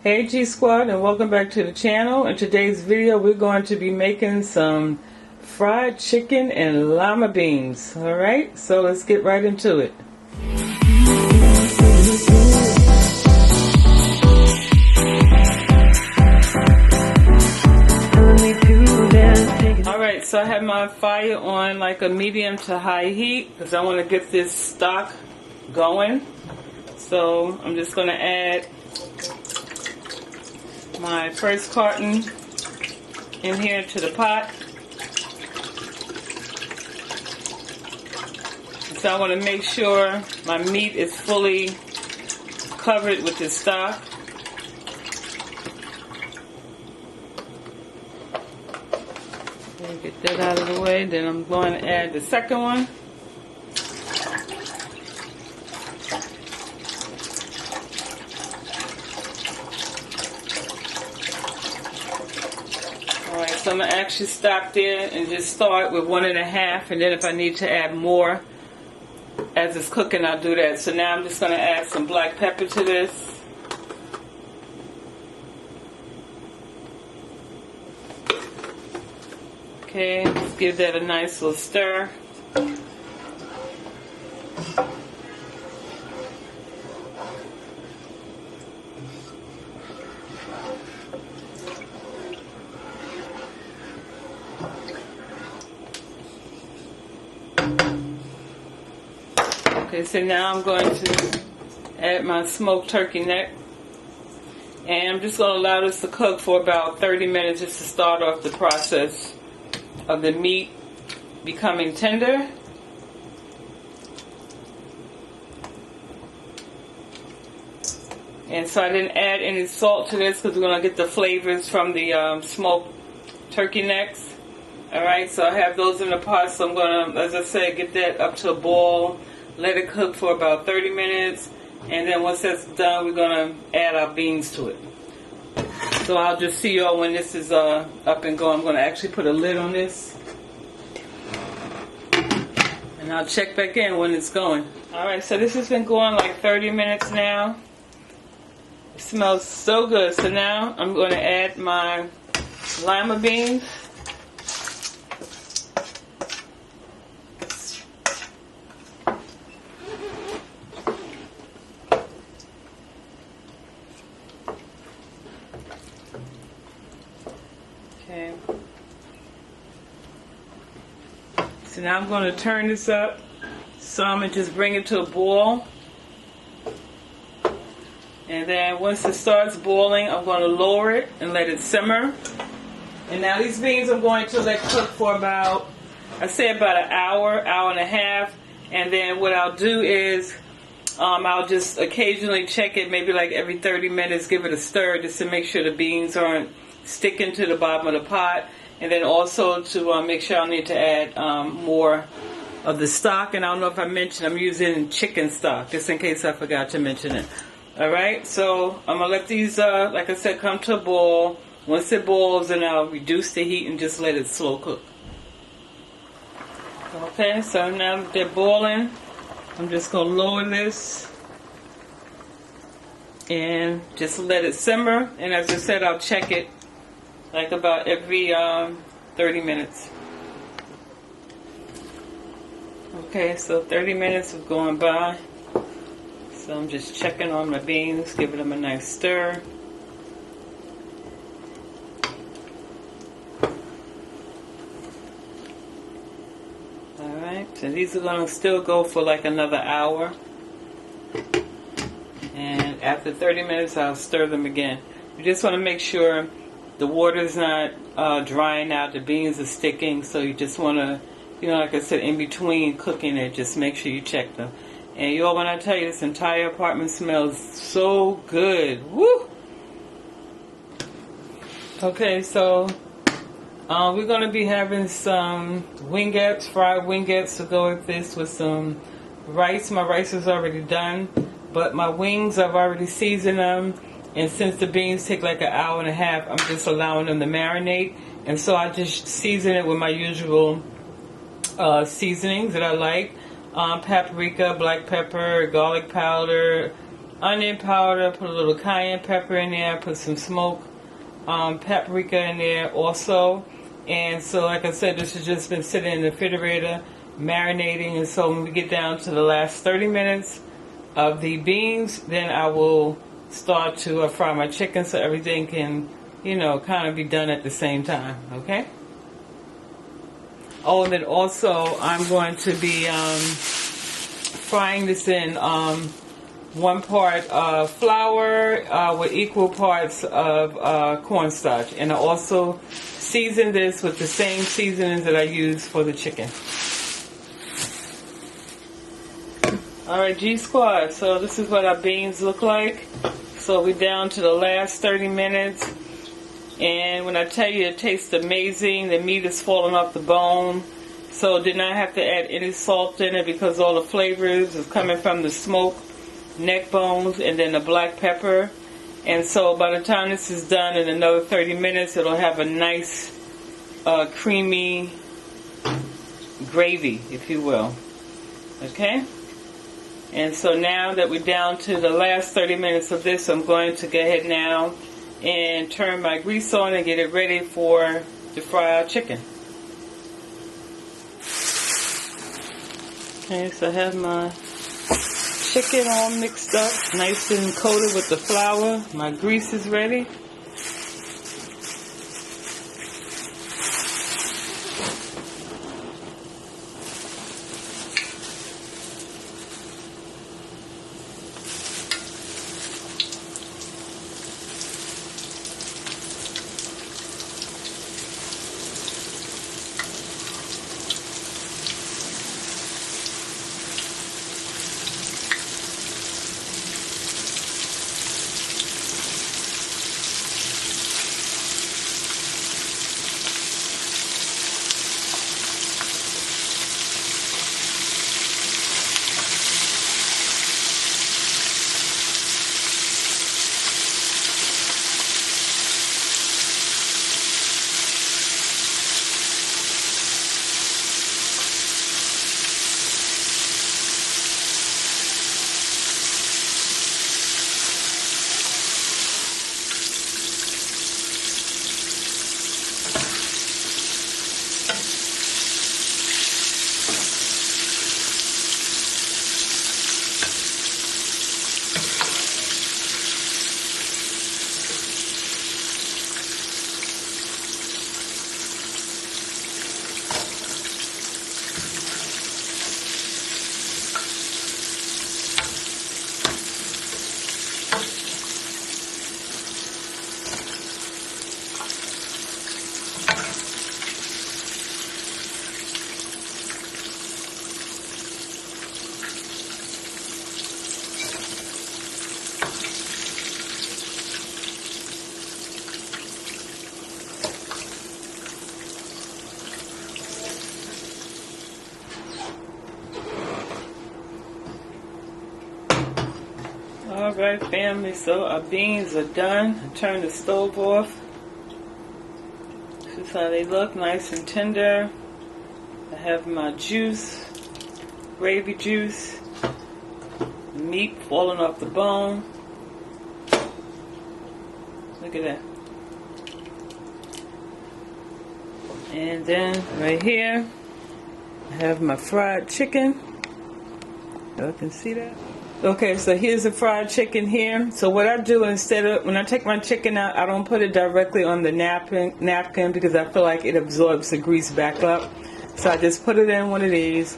Hey G Squad, and welcome back to the channel. In today's video we're going to be making some fried chicken and lima beans. Alright, so let's get right into it. Alright, so I have my fire on like a medium to high heat because I want to get this stock going. So I'm just going to add my first carton in here to the pot. So I want to make sure my meat is fully covered with the stock. Get that out of the way. Then I'm going to add the second one. Alright, so I'm going to actually stop there and just start with 1.5, and then if I need to add more as it's cooking, I'll do that. So now I'm just going to add some black pepper to this. Okay, let's give that a nice little stir. Okay, so now I'm going to add my smoked turkey neck. And I'm just going to allow this to cook for about 30 minutes just to start off the process of the meat becoming tender. And so I didn't add any salt to this because we're going to get the flavors from the smoked turkey necks. Alright, so I have those in the pot, so I'm going to, as I said, get that up to a boil, let it cook for about 30 minutes, and then once that's done, we're going to add our beans to it. So I'll just see y'all when this is up and going. I'm going to actually put a lid on this. And I'll check back in when it's going. Alright, so this has been going like 30 minutes now. It smells so good. So now I'm going to add my lima beans. Okay. So now I'm going to turn this up some and just bring it to a boil. And then once it starts boiling, I'm going to lower it and let it simmer. And now these beans I'm going to let cook for about, I say about an hour, hour and a half. And then what I'll do is I'll just occasionally check it, maybe like every 30 minutes, give it a stir just to make sure the beans aren't sticking to the bottom of the pot. And then also to make sure I need to add more of the stock. And I don't know if I mentioned I'm using chicken stock, just in case I forgot to mention it. Alright, so I'm going to let these, like I said, come to a boil. Once it boils, then I'll reduce the heat and just let it slow cook. Okay, so now that they're boiling, I'm just going to lower this and just let it simmer. And as I said, I'll check it like about every 30 minutes. Okay, so 30 minutes have gone by. So I'm just checking on my beans, giving them a nice stir. Alright, so these are going to still go for like another hour. And after 30 minutes I'll stir them again. You just want to make sure the water's not drying out, the beans are sticking, so you just want to, you know, like I said, in between cooking it, just make sure you check them. And y'all, when I tell you, this entire apartment smells so good. Woo! Okay, so we're going to be having some wingettes, fried wingettes to go with this with some rice. My rice is already done, but my wings, I've already seasoned them. And since the beans take like an hour and a half, I'm just allowing them to marinate. And so I just season it with my usual seasonings that I like. Paprika, black pepper, garlic powder, onion powder, put a little cayenne pepper in there, put some smoked paprika in there also. And so, like I said, this has just been sitting in the refrigerator, marinating. And so when we get down to the last 30 minutes of the beans, then I will start to fry my chicken so everything can, you know, kind of be done at the same time, okay? Oh, and then also I'm going to be frying this in 1 part flour with equal parts of cornstarch. And I also season this with the same seasonings that I use for the chicken. Alright, G Squad, so this is what our beans look like. So we're down to the last 30 minutes. And when I tell you it tastes amazing, the meat is falling off the bone. So did not have to add any salt in it because all the flavors is coming from the smoked neck bones and then the black pepper. And so by the time this is done in another 30 minutes, it'll have a nice creamy gravy, if you will. Okay? And so now that we're down to the last 30 minutes of this, I'm going to go ahead now and turn my grease on and get it ready for to fry our chicken. Okay, so I have my chicken all mixed up, nice and coated with the flour. My grease is ready. Alright family, so our beans are done. I turned the stove off. This is how they look, nice and tender. I have my juice, gravy juice, meat falling off the bone. Look at that. And then right here, I have my fried chicken. Y'all can see that? Okay, so here's the fried chicken here. So what I do instead of, when I take my chicken out, I don't put it directly on the napkin because I feel like it absorbs the grease back up. So I just put it in one of these,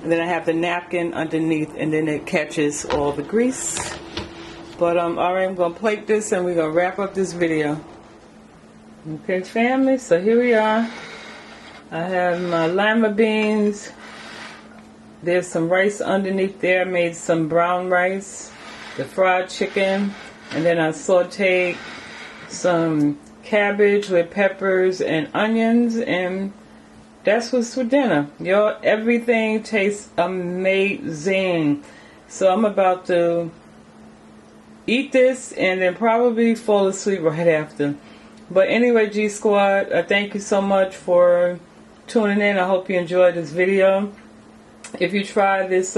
and then I have the napkin underneath, and then it catches all the grease. But alright, I'm going to plate this, and we're going to wrap up this video. Okay, family, so here we are. I have my lima beans. There's some rice underneath there. I made some brown rice, the fried chicken, and then I sauteed some cabbage with peppers and onions, and that's what's for dinner. Y'all, everything tastes amazing. So I'm about to eat this and then probably fall asleep right after. But anyway, G Squad, thank you so much for tuning in. I hope you enjoyed this video. If you try this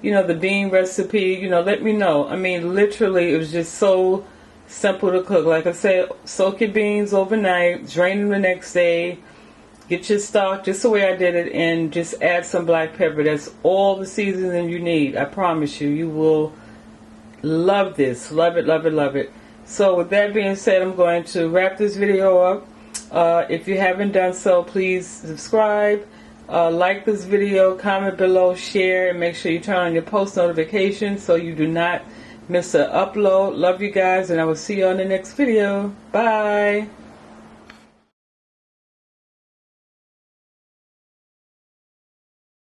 the bean recipe, let me know. I mean, literally, it was just so simple to cook. Like I said, soak your beans overnight, drain them the next day, get your stock just the way I did it, and just add some black pepper. That's all the seasoning you need. I promise you, you will love this. Love it, love it, love it. So with that being said, I'm going to wrap this video up. If you haven't done so, please subscribe, like this video, comment below, share, and make sure you turn on your post notifications so you do not miss an upload. Love you guys, and I will see you on the next video. Bye.